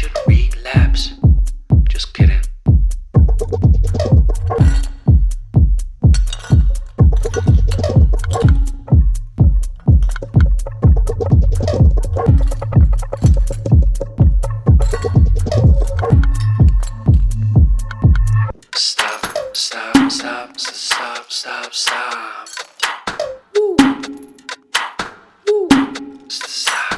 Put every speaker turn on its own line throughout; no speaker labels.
should relapse. Just kidding. Stop. Woo. Woo. Stop.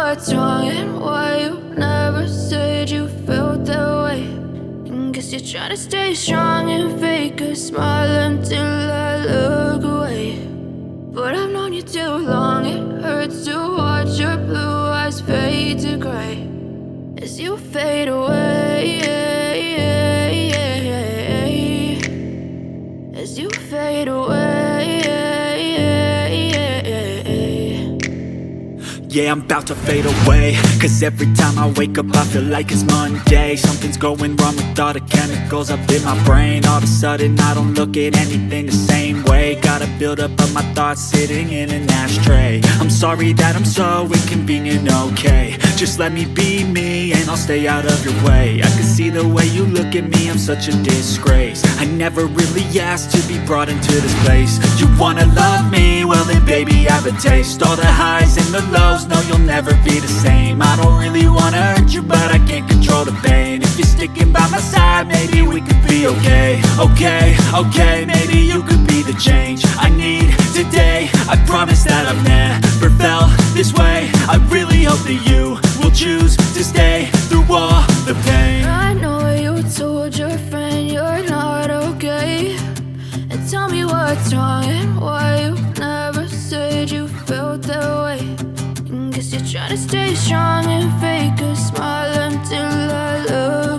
what's wrong and why you never said you felt that way. And guess you're trying to stay strong and fake a smile until I look away. But I've known you too long, it hurts to watch your blue eyes fade to gray as you fade away, as you fade away.
Yeah, I'm about to fade away, cause every time I wake up I feel like it's Monday. Something's going wrong with all the chemicals up in my brain. All of a sudden I don't look at anything the same way. Gotta build up of my thoughts sitting in an ashtray. I'm sorry that I'm so inconvenient, okay. Just let me be me and I'll stay out of your way. I can see the way you look at me, I'm such a disgrace. I never really asked to be brought into this place. You wanna love me? Well then baby I have a taste. All the highs and the lows, no you'll never be the same. I don't really wanna hurt you but I can't control the pain. If you're sticking by my side maybe we could be okay. Okay, maybe you could be the change I need today. I promise that I've never felt this way. I really hope that you will choose to stay through all the pain.
I know you told your friend you're not okay, and tell me what's wrong and why you never said you felt that way. And guess you're trying to stay strong and fake a smile until I love